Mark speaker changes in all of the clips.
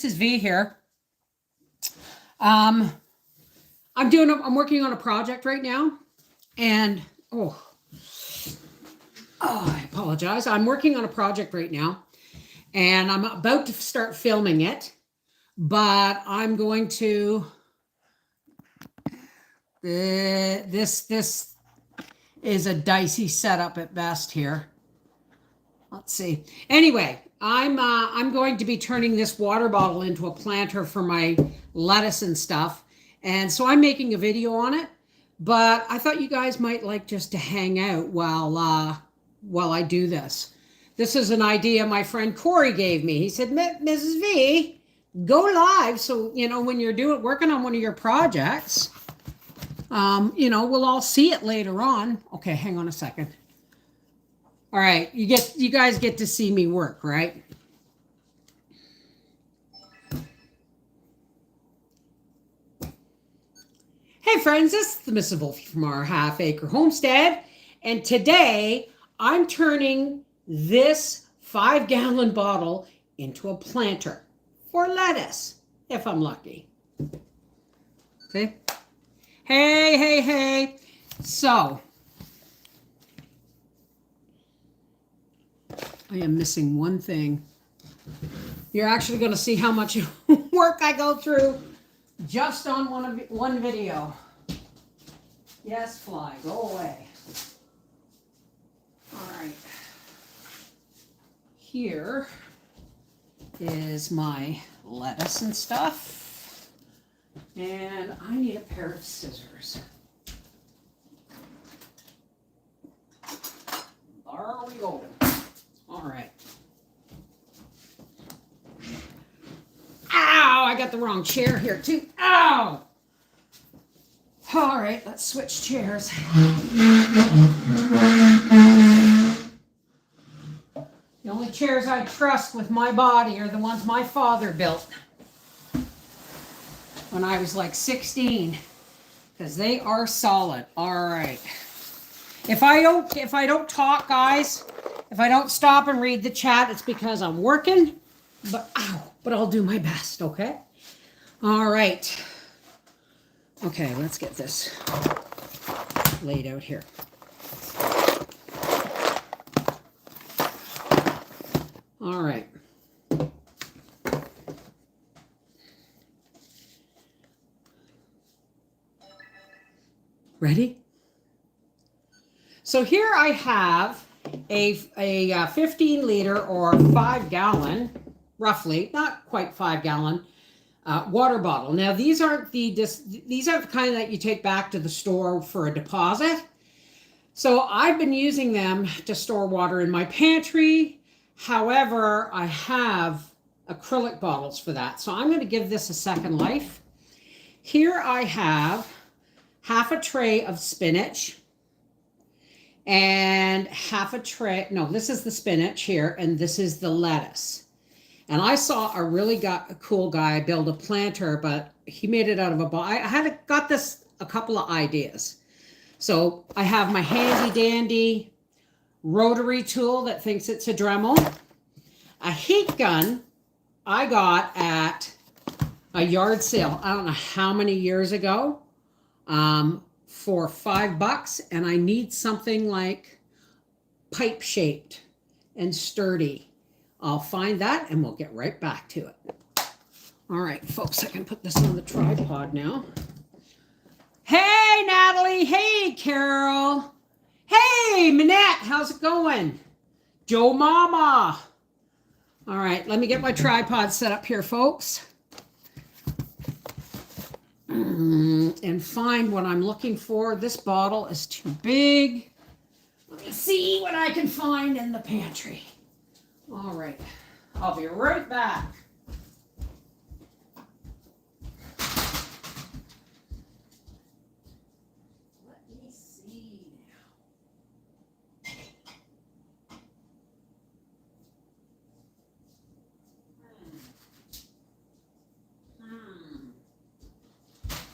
Speaker 1: This is V here. I'm working on a project right now, and I apologize. I'm working on a project right now, and I'm about to start filming it, but I'm going to. This is a dicey setup at best here. Let's see. Anyway, I'm going to be turning this water bottle into a planter for my lettuce and stuff. And so I'm making a video on it, but I thought you guys might like just to hang out while I do this. This is an idea my friend Corey gave me. He said, Mrs. V, go live. So, when you're working on one of your projects, we'll all see it later on. Okay, hang on a second. All right, you guys get to see me work, right? Hey friends, this is the Mrs. Wolfie from Our Half Acre Homestead, and today I'm turning this 5-gallon bottle into a planter for lettuce, if I'm lucky. See? Hey. So, I am missing one thing. You're actually going to see how much work I go through just on one video. Yes, fly, go away. All right. Here is my lettuce and stuff. And I need a pair of scissors. There we go. All right. Ow, I got the wrong chair here too. Ow! All right, let's switch chairs. The only chairs I trust with my body are the ones my father built when I was like 16, because they are solid. All right. If I don't talk, guys, if I don't stop and read the chat, it's because I'm working, but I'll do my best, okay? All right. Okay, let's get this laid out here. All right. Ready? So here I have a 15 liter or 5-gallon, roughly, not quite 5-gallon, water bottle. Now these aren't the kind that you take back to the store for a deposit. So I've been using them to store water in my pantry. However, I have acrylic bottles for that. So I'm going to give this a second life. Here I have half a tray of spinach. And half a tray, no, this is the spinach here, and this is the lettuce. And I saw a really cool guy build a planter, but he made it out of a ball. I got this a couple of ideas. So I have my handy dandy rotary tool that thinks it's a Dremel. A heat gun I got at a yard sale, I don't know how many years ago. For $5, and I need something like pipe shaped and sturdy. I'll find that and we'll get right back to it. All right, folks, I can put this on the tripod now. Hey, Natalie. Hey, Carol. Hey, Minette. How's it going? Joe Mama. All right, let me get my tripod set up here, folks. And find what I'm looking for. This bottle is too big. Let me see what I can find in the pantry. All right, I'll be right back. Let me see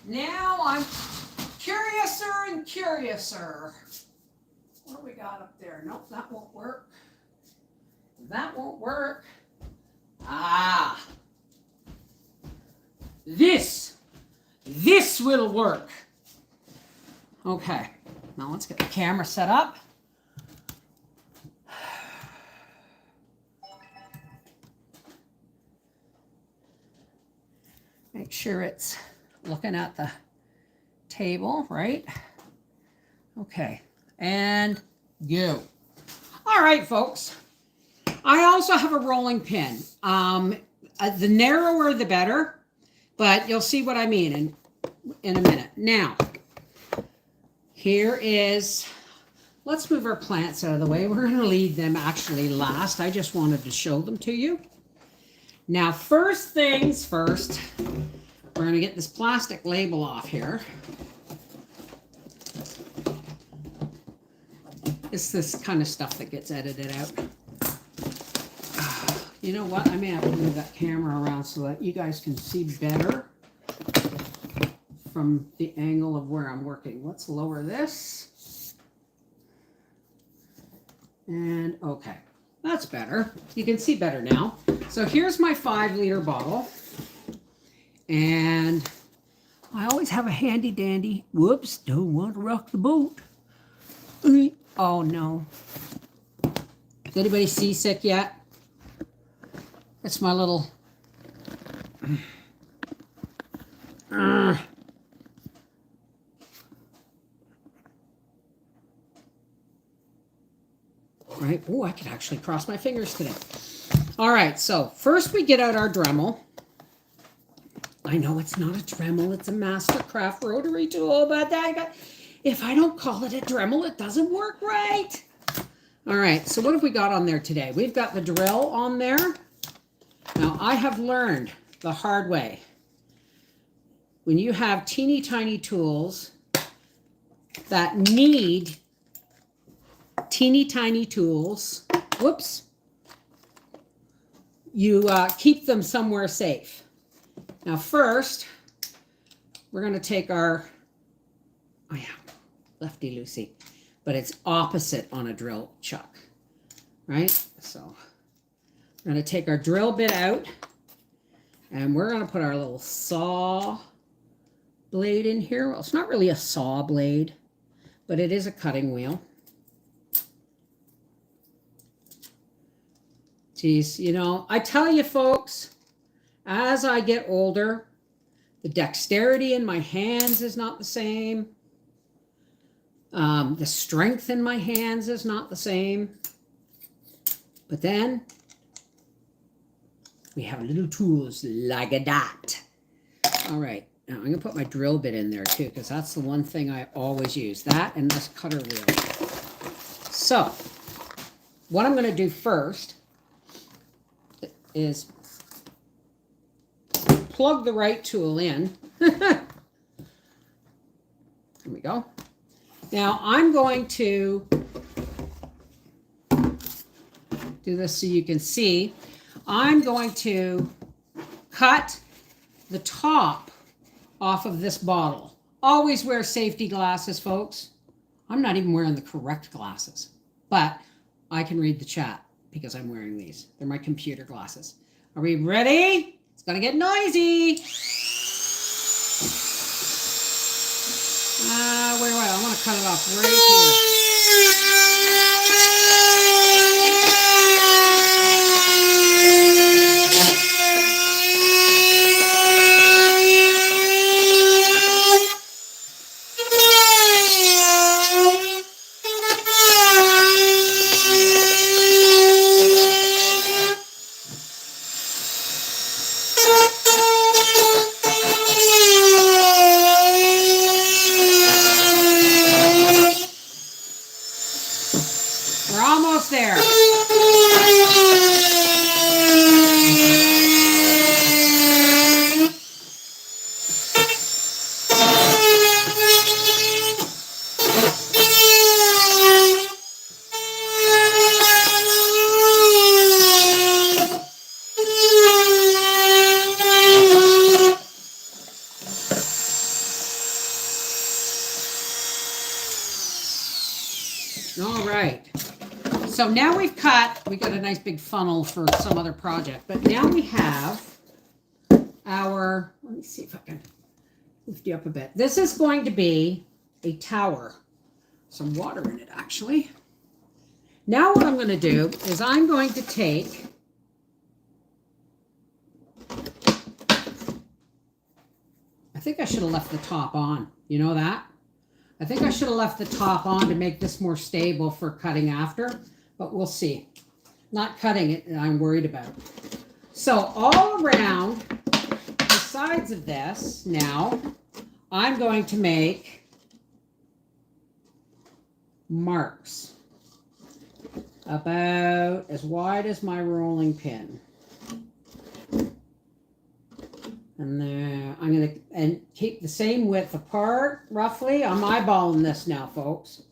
Speaker 1: now I'm curiouser and curiouser. What do we got up there? Nope, that won't work. That won't work. Ah, This will work. Okay, now let's get the camera set up. Make sure it's looking at the table, right? Okay, and go. All right, folks. I also have a rolling pin. The narrower, the better, but you'll see what I mean in a minute. Now, here is, let's move our plants out of the way. We're going to leave them actually last. I just wanted to show them to you. Now, first things first, we're going to get this plastic label off here. It's this kind of stuff that gets edited out. You know what? I may have to move that camera around so that you guys can see better from the angle of where I'm working. Let's lower this. And okay, that's better. You can see better now. So here's my 5-liter bottle. And I always have a handy dandy. Whoops, don't want to rock the boat. Oh no. Is anybody seasick yet? It's my little... Right. Oh, I could actually cross my fingers today. All right, so first we get out our Dremel. I know it's not a Dremel, it's a Mastercraft rotary tool, but if I don't call it a Dremel, it doesn't work right. All right, so what have we got on there today? We've got the drill on there. Now, I have learned the hard way. When you have teeny tiny tools that need teeny tiny tools, whoops, you keep them somewhere safe. Now first, we're going to take our, oh yeah, lefty loosey, but it's opposite on a drill chuck, right? So we're going to take our drill bit out and we're going to put our little saw blade in here. Well, it's not really a saw blade, but it is a cutting wheel. Geez, you know, I tell you folks, as I get older, the dexterity in my hands is not the same. The strength in my hands is not the same. But then we have little tools like that. All right, now I'm going to put my drill bit in there too, because that's the one thing I always use. That and this cutter wheel. So what I'm going to do first is plug the right tool in. There we go. Now I'm going to do this so you can see. I'm going to cut the top off of this bottle. Always wear safety glasses, folks. I'm not even wearing the correct glasses, but I can read the chat because I'm wearing these. They're my computer glasses. Are we ready? It's gonna get noisy. Wait, I want to cut it off right here. We're almost there. All right. So now we got a nice big funnel for some other project, but now we have let me see if I can lift you up a bit. This is going to be a tower. Some water in it, actually. Now what I'm going to do is I'm going to take I think I should have left the top on. You know that? I think I should have left the top on to make this more stable for cutting after, but we'll see. Not cutting it, I'm worried about. So all around the sides of this now, I'm going to make marks about as wide as my rolling pin. And then I'm going to keep the same width apart, roughly. I'm eyeballing this now, folks.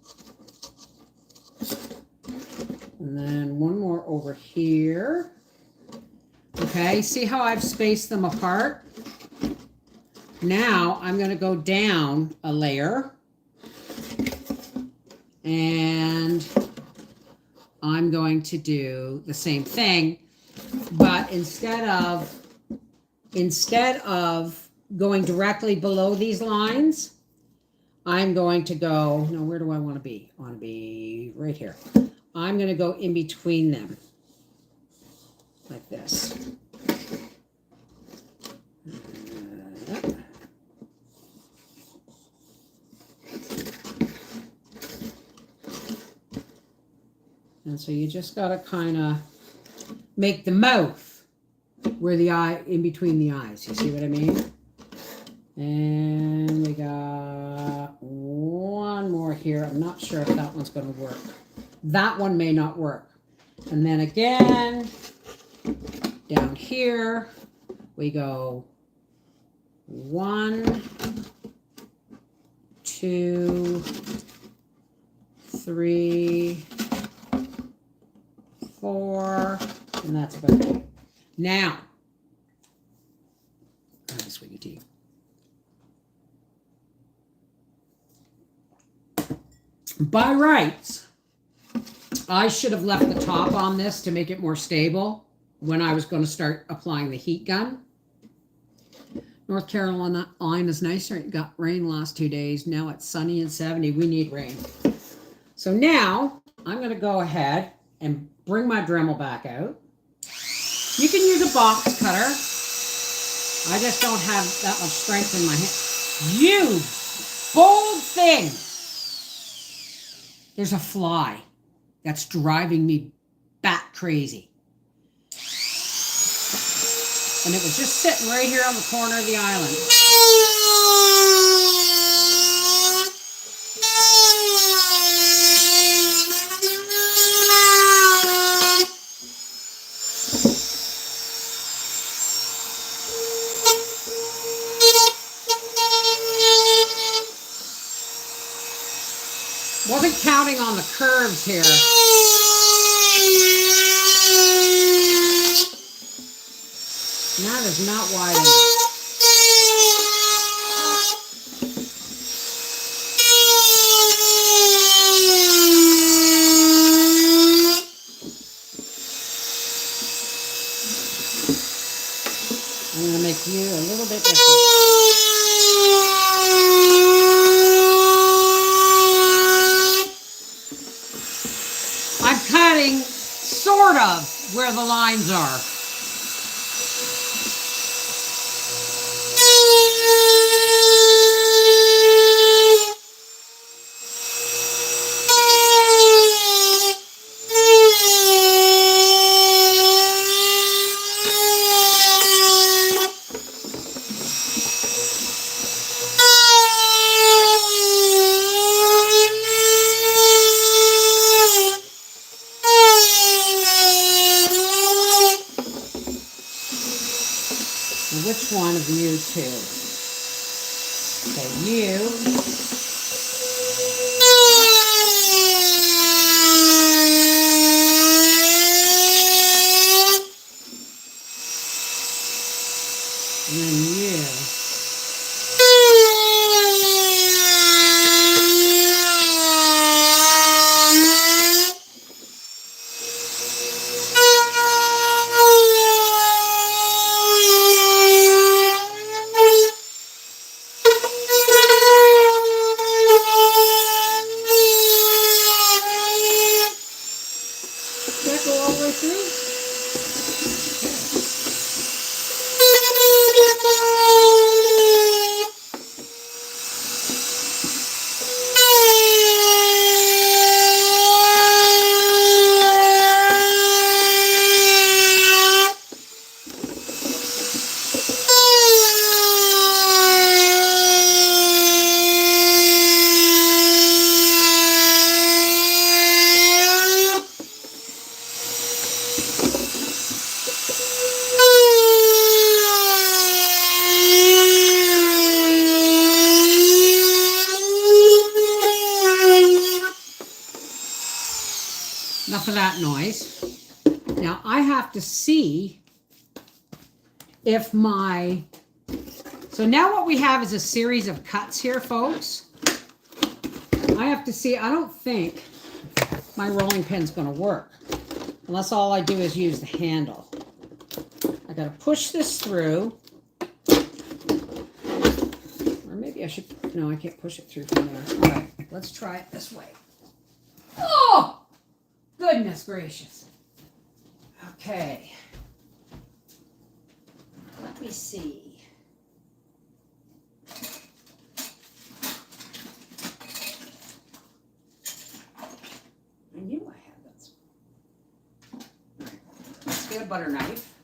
Speaker 1: And then one more over here. Okay, see how I've spaced them apart? Now I'm going to go down a layer. And I'm going to do the same thing, but instead of going directly below these lines, I'm going to go, now where do I want to be? I want to be right here. I'm going to go in between them, like this. And so you just got to kind of make the mouth where the eye, in between the eyes. You see what I mean? And we got one more here. I'm not sure if that one's going to work. That one may not work. And then again, down here, we go 1, 2, 3, 4, and that's about it. Now, sweetie tea. By rights, I should have left the top on this to make it more stable when I was going to start applying the heat gun. North Carolina is nicer. It got rain last 2 days. Now it's sunny and 70. We need rain. So now I'm going to go ahead and bring my Dremel back out. You can use a box cutter. I just don't have that much strength in my hand. You bold thing. There's a fly that's driving me bat crazy. And it was just sitting right here on the corner of the island. Wasn't counting on the curves here. That is not wide enough. I'm going to make you a little bit different. I'm cutting sort of where the lines are. Which one of you two? Okay, you. And then you. enough of that noise. Now I have to see if so now what we have is a series of cuts here, folks. I have to see, I don't think my rolling pin's going to work unless all I do is use the handle. I got to push this through. Or maybe I should, no, I can't push it through from there. All right, let's try it this way. Oh, goodness gracious. Okay. Let me see. I knew I had that. All right, let's get a butter knife.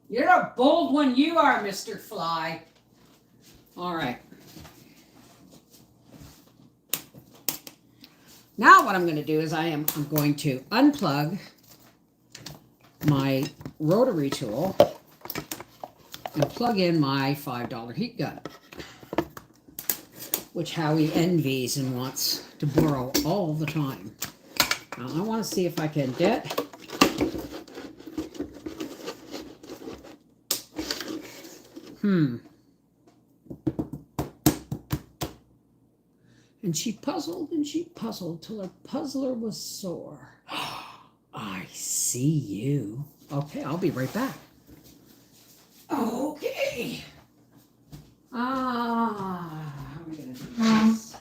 Speaker 1: You're a bold one, you are, Mr. Fly. All right. Now what I'm going to do is I'm going to unplug my rotary tool and plug in my $5 heat gun, which Howie envies and wants to borrow all the time. Now I want to see if I can get And she puzzled till her puzzler was sore. I see you. Okay, I'll be right back. Okay. How are we going to do this?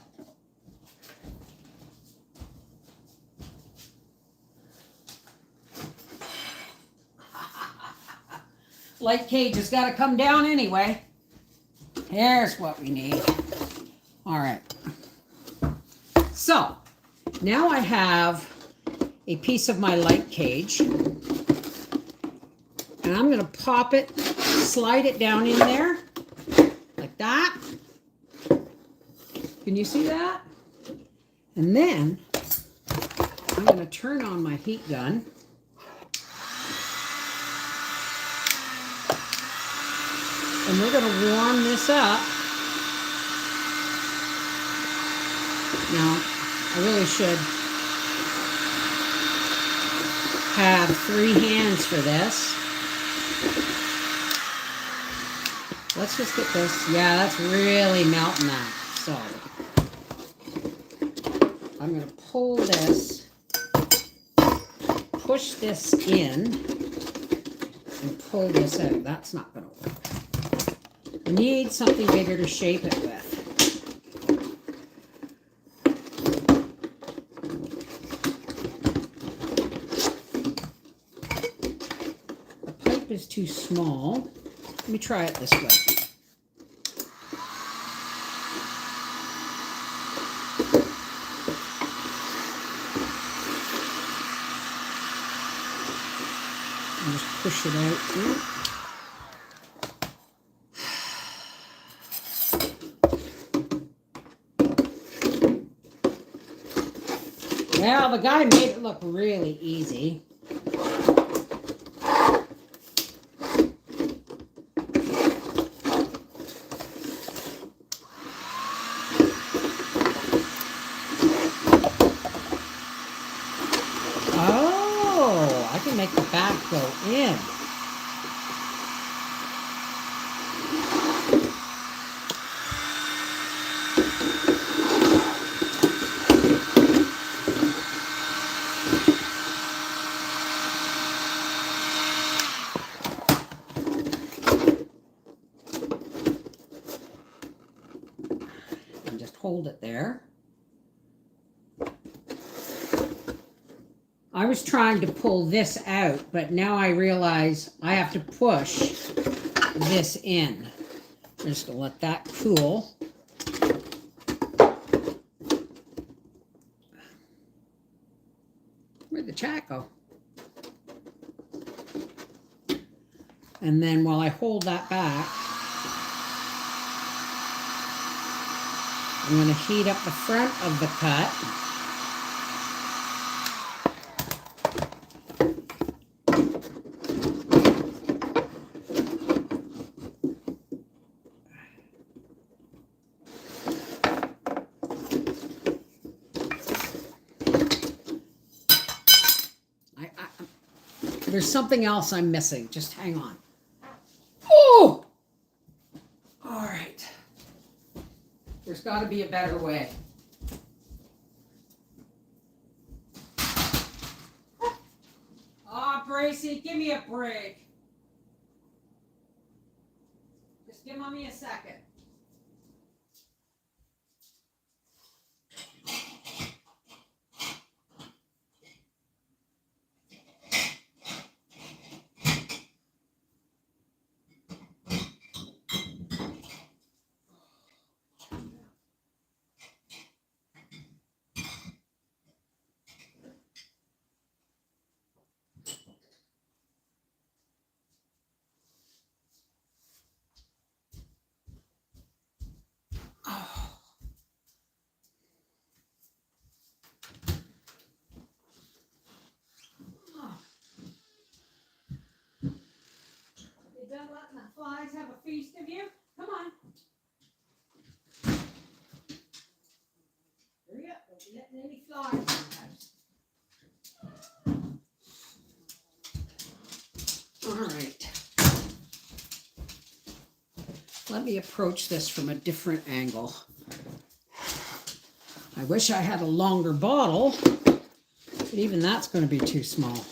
Speaker 1: Light cage has got to come down anyway. Here's what we need. All right. So, now I have a piece of my light cage. And I'm going to pop it, slide it down in there. Like that. Can you see that? And then, I'm going to turn on my heat gun. And we're going to warm this up. Now, I really should have 3 hands for this. Let's just get this. Yeah, that's really melting that. So, I'm going to pull this, push this in, and pull this out. That's not going to work. We need something bigger to shape it with. The pipe is too small. Let me try it this way. And just push it out here. Well, the guy made it look really easy. Oh, I can make the back go in. Hold it there. I was trying to pull this out, but now I realize I have to push this in. I'm just going to let that cool. Where'd the chat go? And then while I hold that back, I'm going to heat up the front of the cut. There's something else I'm missing. Just hang on. Oh! All right. There's got to be a better way. Ah, Bracy, give me a break. Just give Mommy a second. Done letting the flies have a feast of you? Come on. Hurry up, don't be letting any flies in the house. All right. Let me approach this from a different angle. I wish I had a longer bottle, but even that's going to be too small.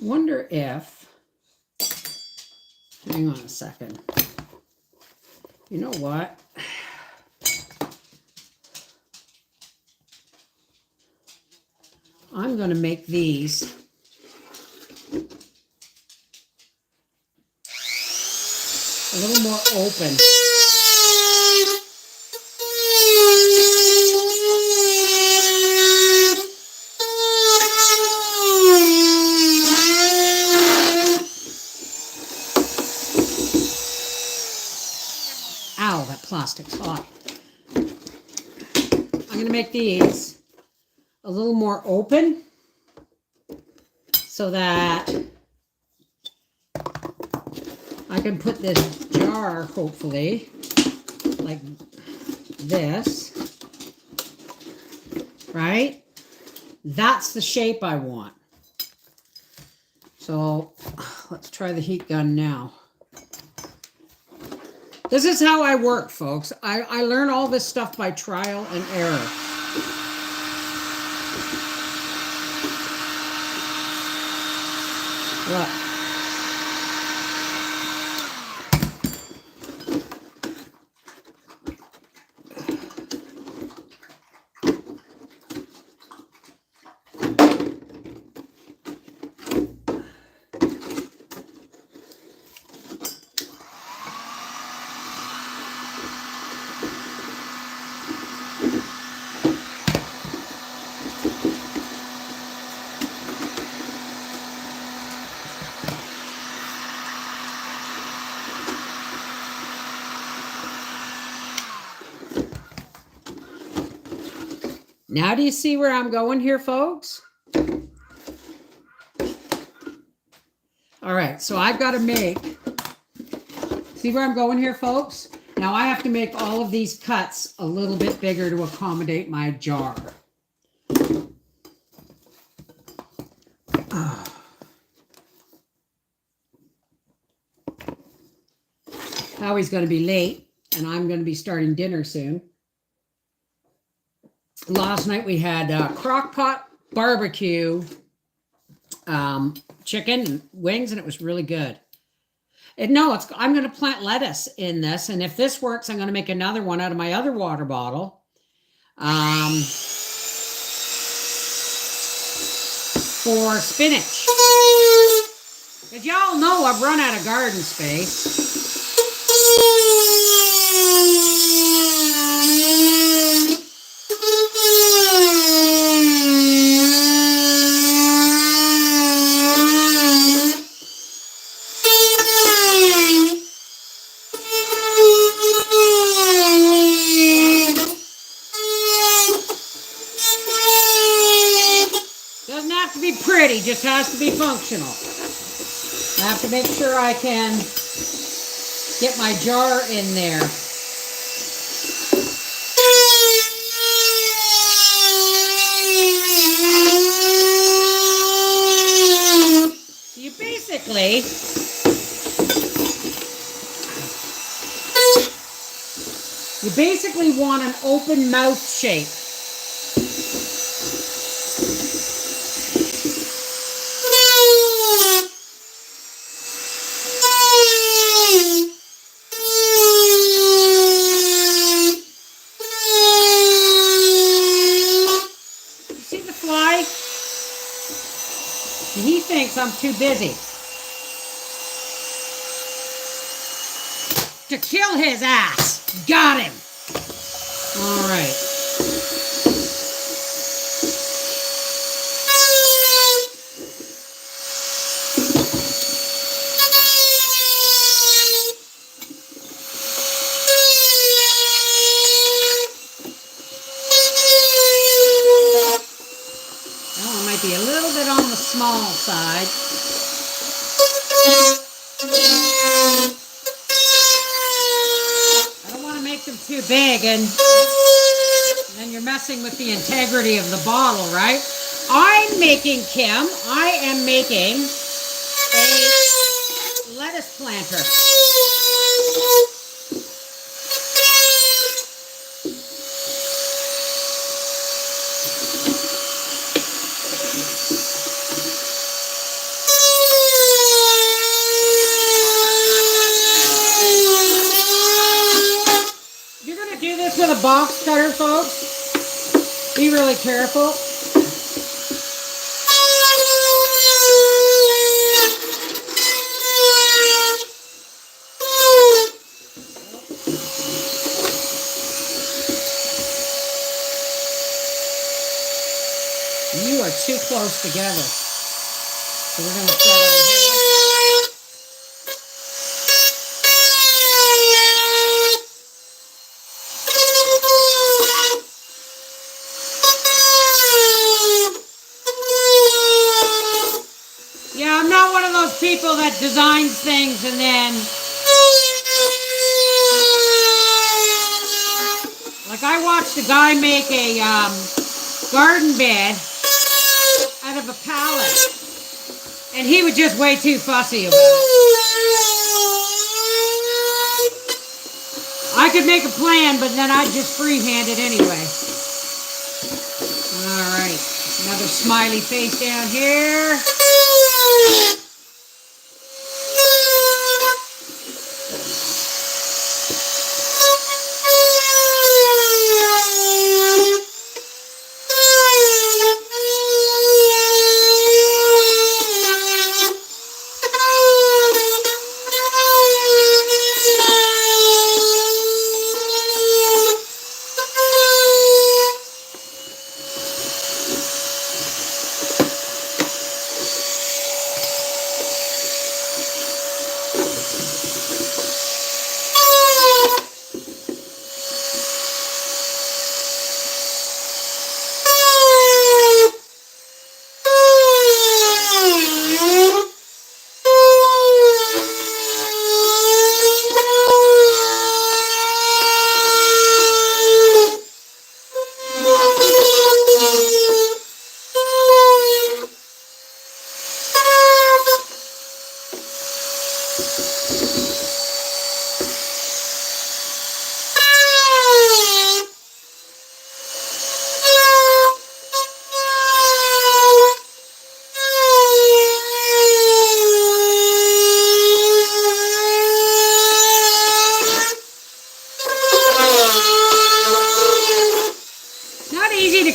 Speaker 1: Wonder if, hang on a second. You know what? I'm going to make these a little more open. Ow, that plastic's hot. I'm going to make these a little more open so that I can put this jar, hopefully, like this, right? That's the shape I want. So let's try the heat gun now. This is how I work, folks. I learn all this stuff by trial and error. Look. Now do you see where I'm going here, folks? All right, so I've got to make, see where I'm going here, folks? Now I have to make all of these cuts a little bit bigger to accommodate my jar. Howie's going to be late, and I'm going to be starting dinner soon. Last night we had crock pot barbecue chicken and wings, and it was really good. And no, I'm going to plant lettuce in this, and if this works, I'm going to make another one out of my other water bottle. For spinach. Because y'all know I've run out of garden space. Just has to be functional. I have to make sure I can get my jar in there. You basically want an open mouth shape. He thinks I'm too busy to kill his ass. Got him. All right. Oh, it might be a little bit on the small side. Too big, and then you're messing with the integrity of the bottle, right? I'm making, Kim, I am making a lettuce planter. With a box cutter, folks, be really careful. You are too close together. So we're going to start over here. People that designs things and then, like, I watched a guy make a garden bed out of a pallet, and he was just way too fussy about it. I could make a plan, but then I'd just freehand it anyway. All right, another smiley face down here.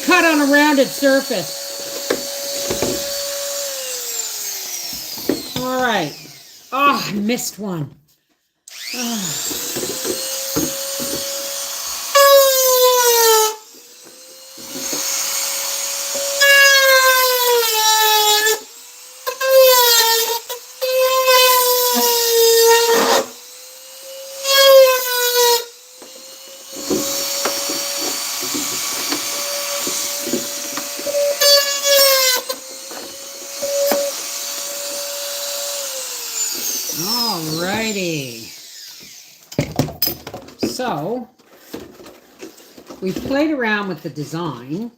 Speaker 1: Cut on a rounded surface. All right. Oh, I missed one. Oh. Alrighty. So, we've played around with the design.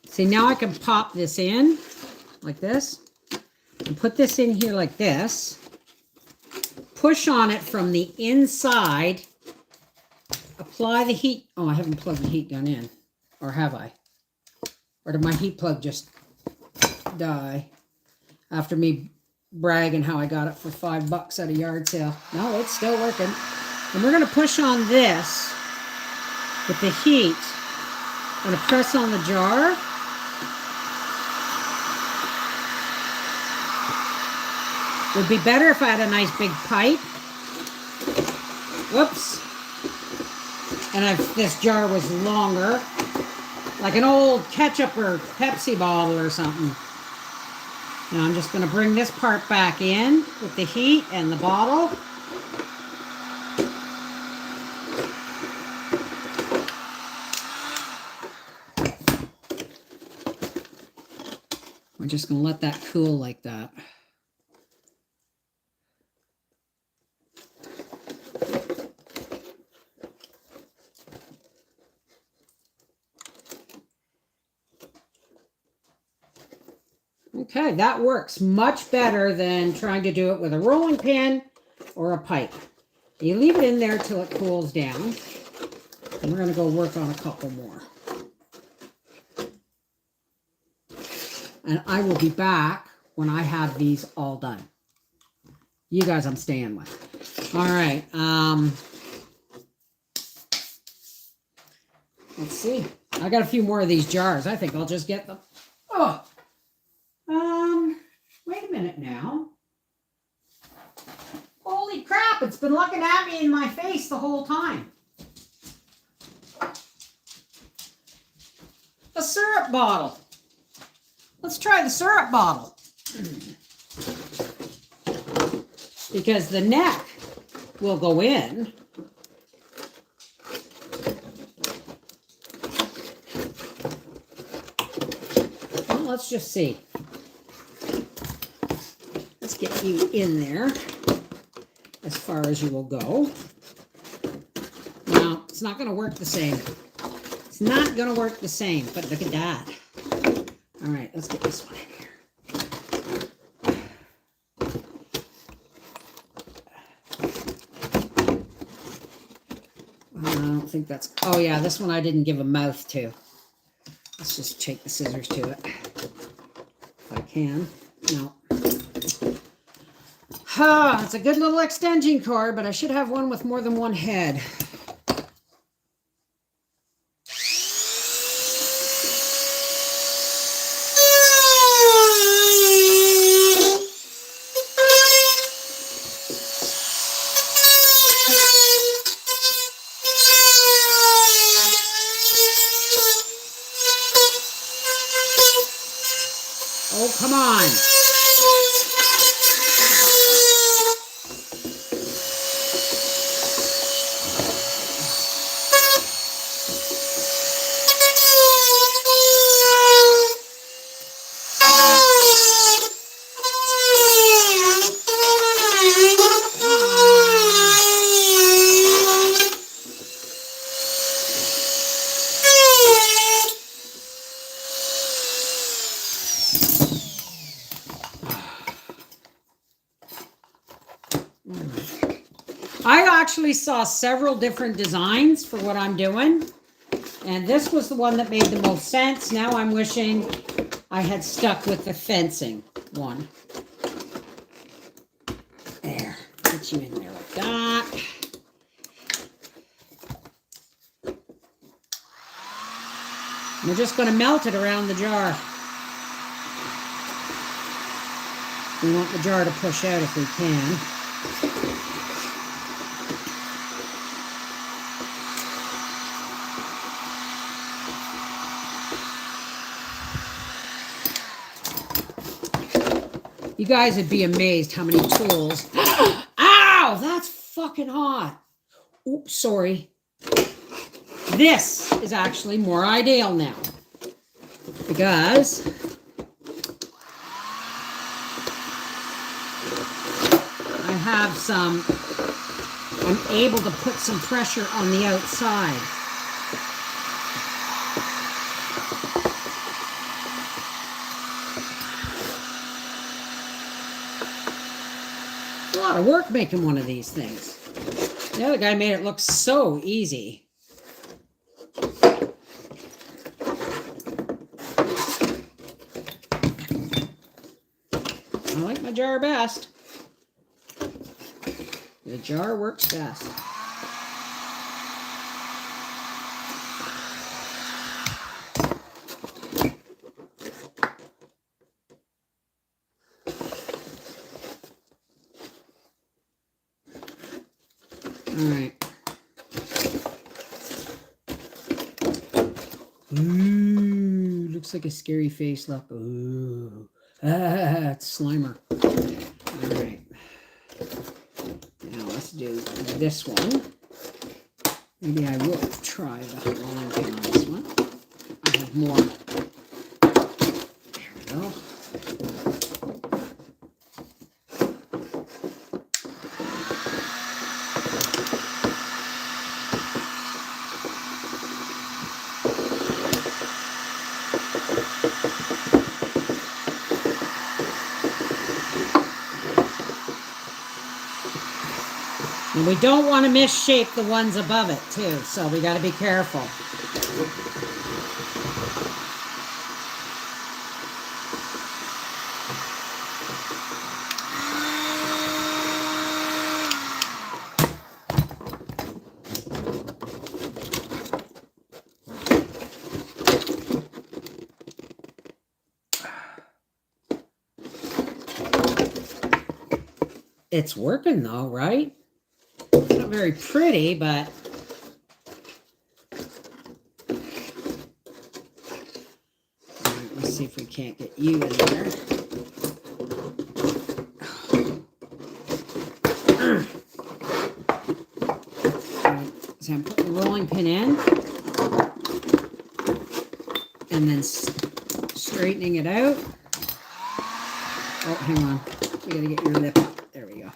Speaker 1: See, now I can pop this in like this and put this in here like this. Push on it from the inside. Apply the heat. Oh, I haven't plugged the heat gun in. Or have I? Or did my heat plug just die after me bragging how I got it for $5 at a yard sale? No, it's still working. And we're going to push on this with the heat. I'm going to press on the jar. Would be better if I had a nice big pipe. Whoops. And if this jar was longer, like an old ketchup or Pepsi bottle or something. Now I'm just going to bring this part back in with the heat and the bottle. We're just going to let that cool like that. Okay, that works much better than trying to do it with a rolling pin or a pipe. You leave it in there till it cools down. And we're going to go work on a couple more. And I will be back when I have these all done. You guys I'm staying with. All right. Let's see. I got a few more of these jars. I think I'll just get them. Oh. Wait a minute now. Holy crap, it's been looking at me in my face the whole time. A syrup bottle. Let's try the syrup bottle. Because the neck will go in. Well, let's just see. Let's get you in there as far as you will go. Now, it's not going to work the same. It's not going to work the same, but look at that. All right, let's get this one in here. I don't think that's... Oh, yeah, this one I didn't give a mouth to. Let's just take the scissors to it. If I can. No. It's a good little extension cord, but I should have one with more than one head. Oh, come on. I actually saw several different designs for what I'm doing, and this was the one that made the most sense. Now I'm wishing I had stuck with the fencing one. There, get you in there like that. We're just going to melt it around the jar. We want the jar to push out if we can. You guys would be amazed how many tools. Ow, that's fucking hot. Oops, sorry. This is actually more ideal now because I have some, I'm able to put some pressure on the outside. It's a lot of work making one of these things. The other guy made it look so easy. I like my jar best. The jar works best. All right. Ooh, looks like a scary face. Look. Ooh. It's Slimer. All right. Now let's do this one. Maybe I will try the rolling pin on this one. I have more. There we go. And we don't want to misshape the ones above it too, so we got to be careful. It's working though, right? It's not very pretty, but all right, let's see if we can't get you in there. Right, so I'm putting the rolling pin in and then straightening it out. Oh, hang on. You gotta get your lip up. There we go.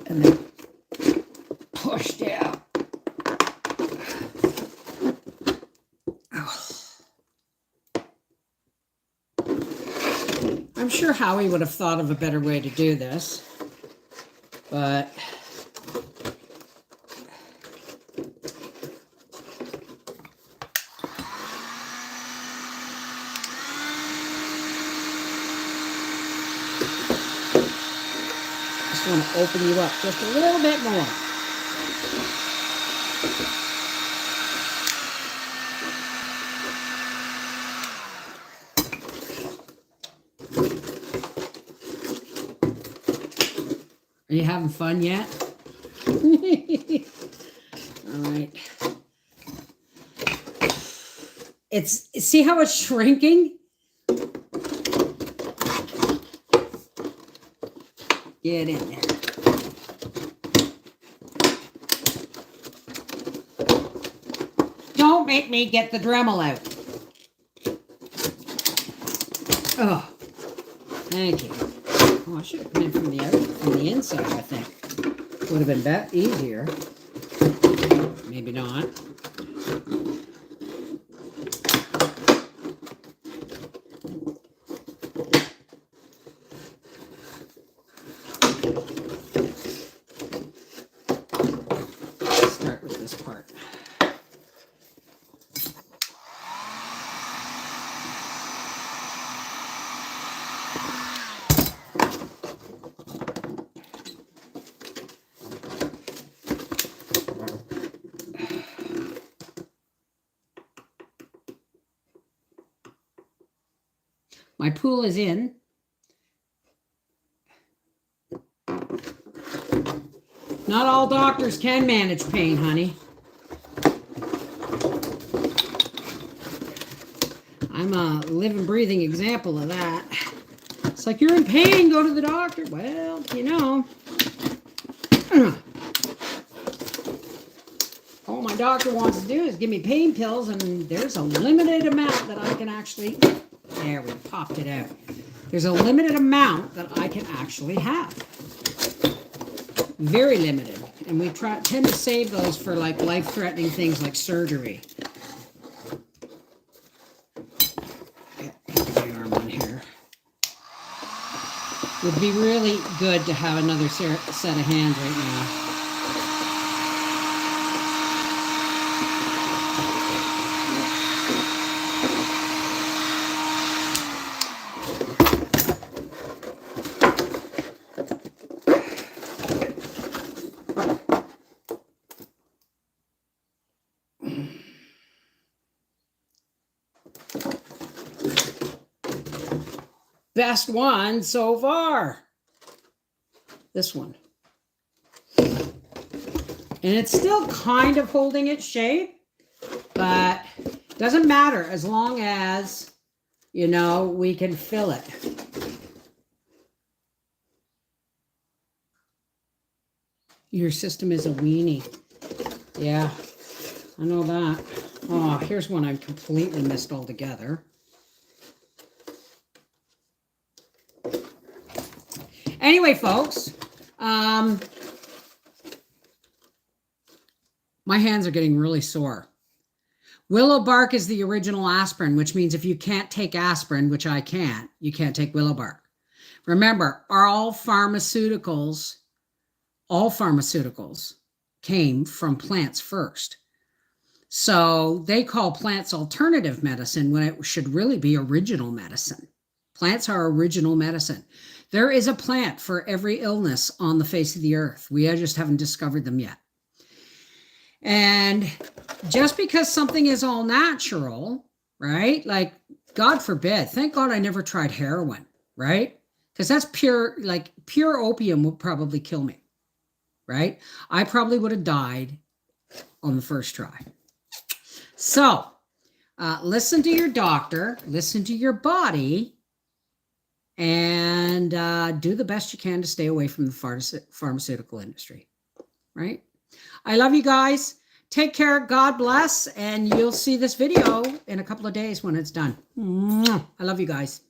Speaker 1: And then push down. Oh. I'm sure Howie would have thought of a better way to do this, but I want to open you up just a little bit more. Are you having fun yet? All right. See how it's shrinking? Get in there. Don't make me get the Dremel out. Oh, thank you. Oh, I should have come in from the inside, I think. Would have been easier. Maybe not. Start with this part. My pool is in. Not all doctors can manage pain, honey. I'm a living, breathing example of that. It's like, you're in pain, go to the doctor. Well, you know, all my doctor wants to do is give me pain pills, and there's a limited amount that I can actually, there, we popped it out. There's a limited amount that I can actually have. Very limited. And we tend to save those for like life-threatening things like surgery. Get my arm on here. Would be really good to have another set of hands right now. Best one so far. This one. And it's still kind of holding its shape, but it doesn't matter as long as, you know, we can fill it. Your system is a weenie. Yeah, I know that. Oh, here's one I completely missed altogether. Anyway, folks, my hands are getting really sore. Willow bark is the original aspirin, which means if you can't take aspirin, which I can't, you can't take willow bark. Remember, all pharmaceuticals came from plants first. So they call plants alternative medicine when it should really be original medicine. Plants are original medicine. There is a plant for every illness on the face of the earth. We just haven't discovered them yet. And just because something is all natural, right? Like, God forbid, thank God I never tried heroin, right? Because that's pure opium would probably kill me, right? I probably would have died on the first try. So, listen to your doctor, listen to your body, and do the best you can to stay away from the pharmaceutical industry, right? I love you guys. Take care. God bless. And you'll see this video in a couple of days when it's done. I love you guys.